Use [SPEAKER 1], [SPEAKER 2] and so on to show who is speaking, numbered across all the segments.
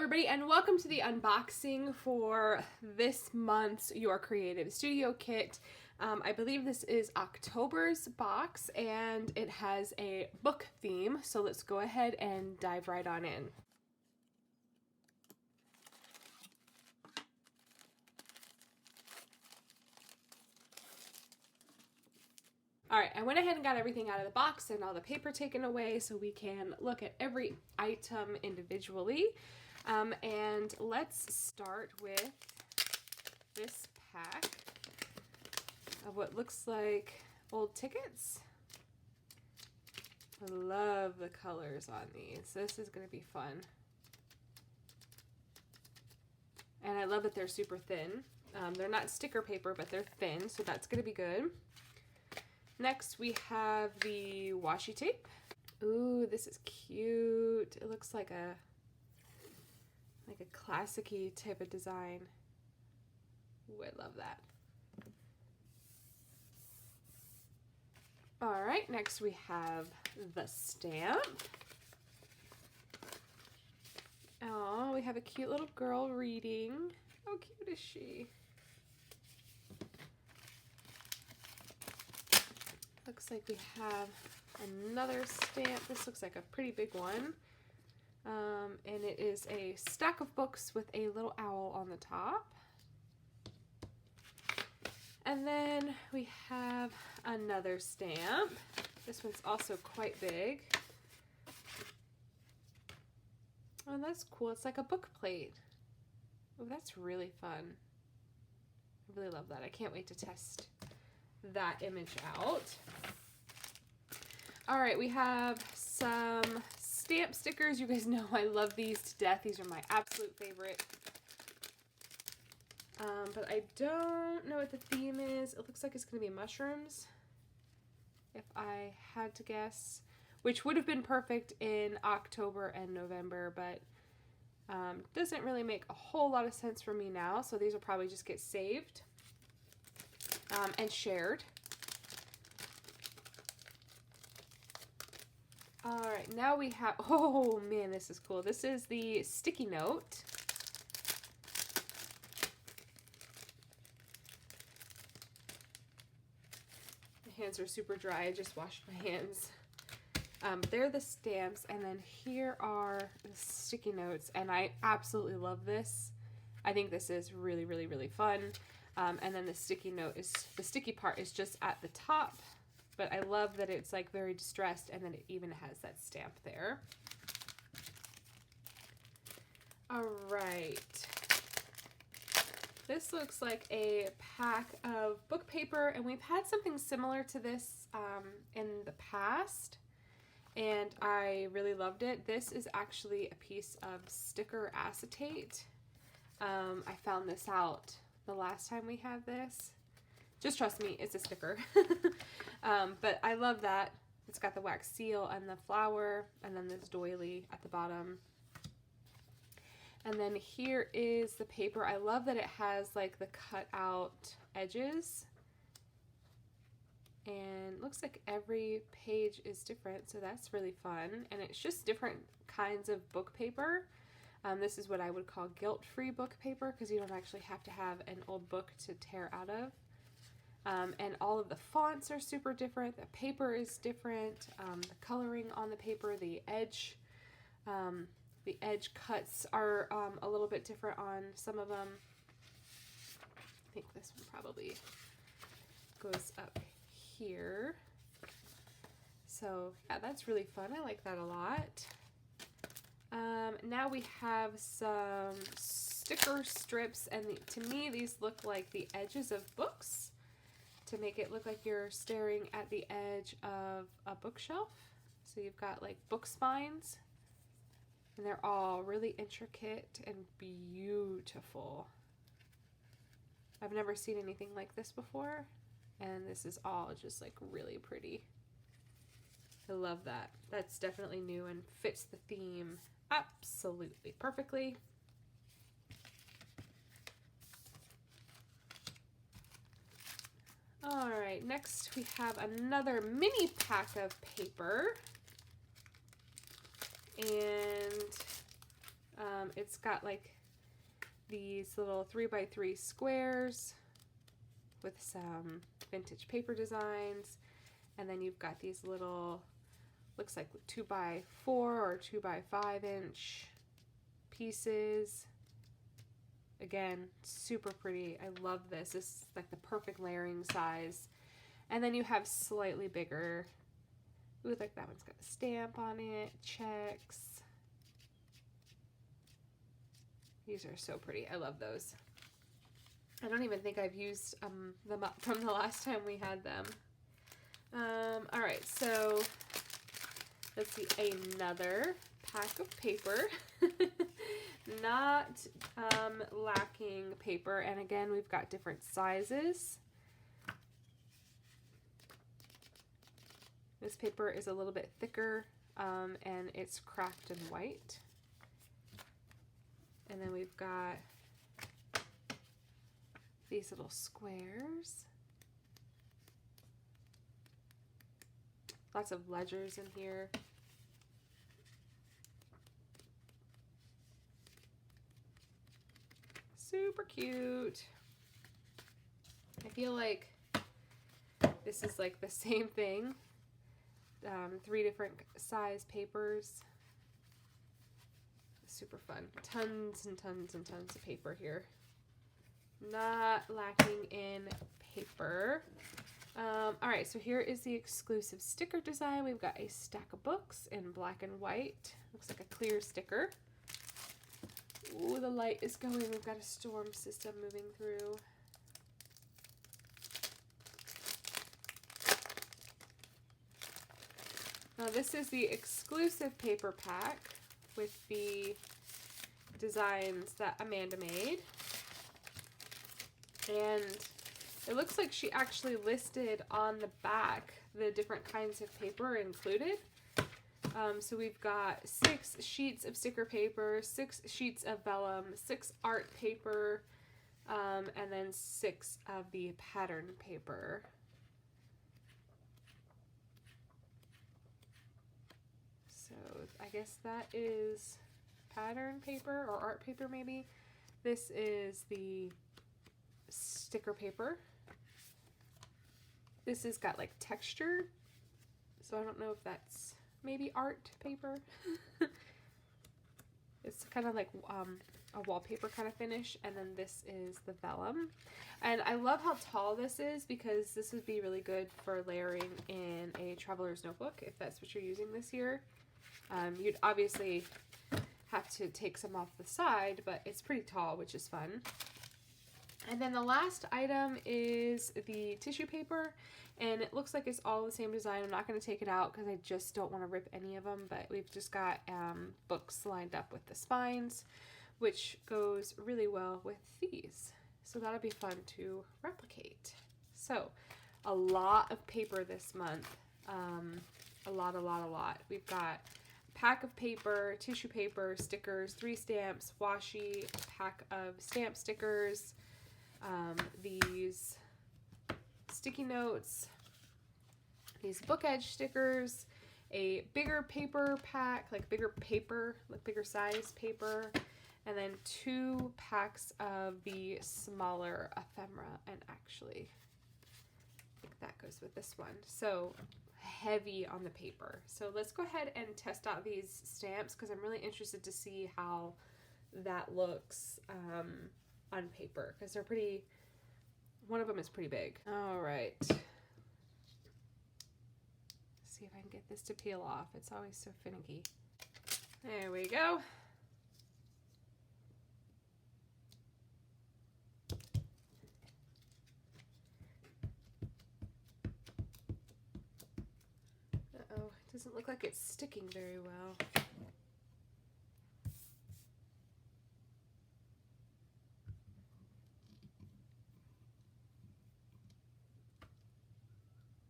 [SPEAKER 1] everybody, and welcome to the unboxing for this month's Your Creative Studio kit. I believe this is October's box and it has a book theme, so let's go ahead and dive right on in. Alright, I went ahead and got everything out of the box and all the paper taken away so we can look at every item individually. And let's start with this pack of what looks like old tickets. I love the colors on these. This is going to be fun. And I love that they're super thin. They're not sticker paper, but they're thin, so that's going to be good. Next, we have the washi tape. Ooh, this is cute. It looks like a classic-y type of design. Ooh, I love that. All right, next we have the stamp. Oh, we have a cute little girl reading. How cute is she? Looks like we have another stamp. This looks like a pretty big one. And it is a stack of books with a little owl on the top. And then we have another stamp. This one's also quite big. Oh, that's cool. It's like a book plate. Oh, that's really fun. I really love that. I can't wait to test that image out. All right, we have some stamp stickers. You guys know I love these to death. These are my absolute favorite. But I don't know what the theme is. It looks like it's going to be mushrooms, if I had to guess, which would have been perfect in October and November, but doesn't really make a whole lot of sense for me now. So these will probably just get saved and shared. All right, now we have, oh man, this is cool. This is the sticky note. My hands are super dry. I just washed my hands. They're the stamps, and then here are the sticky notes, and I absolutely love this. I think this is really, really, really fun. And then the sticky part is just at the top. But I love that it's like very distressed, and then it even has that stamp there. All right. This looks like a pack of book paper, and we've had something similar to this in the past, and I really loved it. This is actually a piece of sticker acetate. I found this out the last time we had this. Just trust me, it's a sticker. But I love that. It's got the wax seal and the flower, and then this doily at the bottom. And then here is the paper. I love that it has like the cut out edges. And looks like every page is different, so that's really fun. And it's just different kinds of book paper. This is what I would call guilt-free book paper, because you don't actually have to have an old book to tear out of. And all of the fonts are super different. The paper is different. The coloring on the paper, the edge cuts are a little bit different on some of them. I think this one probably goes up here. So yeah, that's really fun. I like that a lot. Now we have some sticker strips, and to me these look like the edges of books, to make it look like you're staring at the edge of a bookshelf. So you've got like book spines, and they're all really intricate and beautiful. I've never seen anything like this before, and this is all just like really pretty. I love that. That's definitely new and fits the theme absolutely perfectly. All right, next we have another mini pack of paper. And It's got like these little 3x3 squares with some vintage paper designs, and then you've got these little, looks like 2x4 or 2x5 inch pieces. Again, super pretty. I love this. This is like the perfect layering size. And then you have slightly bigger. Ooh, like that one's got a stamp on it. Checks. These are so pretty. I love those. I don't even think I've used them up from the last time we had them. All right, so let's see, another pack of paper. Not lacking paper, and again, we've got different sizes. This paper is a little bit thicker, and it's cracked in white. And then we've got these little squares. Lots of ledgers in here. Super cute. I feel like this is like the same thing. 3 different size papers. Super fun. Tons and tons and tons of paper here. Not lacking in paper. All right, so here is the exclusive sticker design. We've got a stack of books in black and white. Looks like a clear sticker. Ooh, the light is going. We've got a storm system moving through. Now this is the exclusive paper pack with the designs that Amanda made. And it looks like she actually listed on the back the different kinds of paper included. So we've got 6 sheets of sticker paper, 6 sheets of vellum, 6 art paper, and then 6 of the pattern paper. So I guess that is pattern paper or art paper maybe. This is the sticker paper. This has got like texture, so I don't know if that's maybe art paper. It's kind of like a wallpaper kind of finish, and then this is the vellum. And I love how tall this is because this would be really good for layering in a traveler's notebook if that's what you're using this year. You'd obviously have to take some off the side, but it's pretty tall, which is fun. And then the last item is the tissue paper, and it looks like it's all the same design. I'm not going to take it out because I just don't want to rip any of them, but we've just got books lined up with the spines, which goes really well with these. So that'll be fun to replicate. So a lot of paper this month. A lot. We've got a pack of paper, tissue paper, stickers, 3 stamps, washi, a pack of stamp stickers, these sticky notes, these book edge stickers, a bigger paper pack, like bigger size paper, and then 2 packs of the smaller ephemera. And actually, I think that goes with this one. So heavy on the paper. So let's go ahead and test out these stamps because I'm really interested to see how that looks on paper because they're pretty, one of them is pretty big. All right. See if I can get this to peel off. It's always so finicky. There we go. Uh-oh, it doesn't look like it's sticking very well.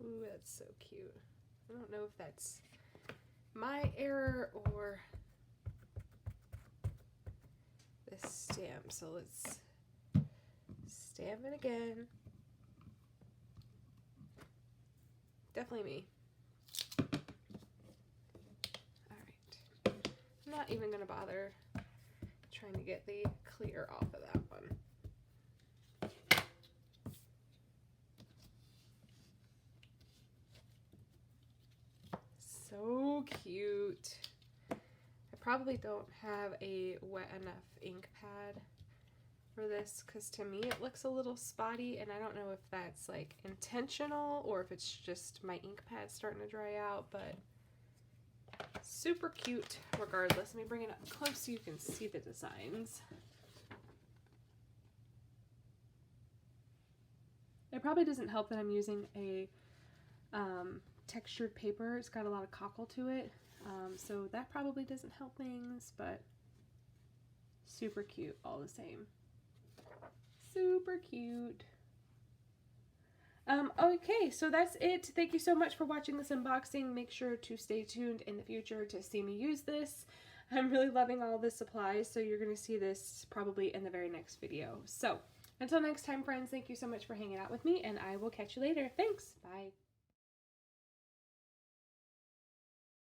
[SPEAKER 1] Ooh, that's so cute. I don't know if that's my error or this stamp. So let's stamp it again. Definitely me. All right. I'm not even gonna bother trying to get the clear off of that one. So cute. I probably don't have a wet enough ink pad for this because to me it looks a little spotty, and I don't know if that's like intentional or if it's just my ink pad starting to dry out, but super cute regardless. Let me bring it up close so you can see the designs. It probably doesn't help that I'm using a textured paper. It's got a lot of cockle to it, so that probably doesn't help things, but super cute all the same. Super cute. Okay, so that's it. Thank you so much for watching this unboxing. Make sure to stay tuned in the future to see me use this. I'm really loving all the supplies, so you're going to see this probably in the very next video. So until next time, friends, thank you so much for hanging out with me, and I will catch you later. Thanks. Bye.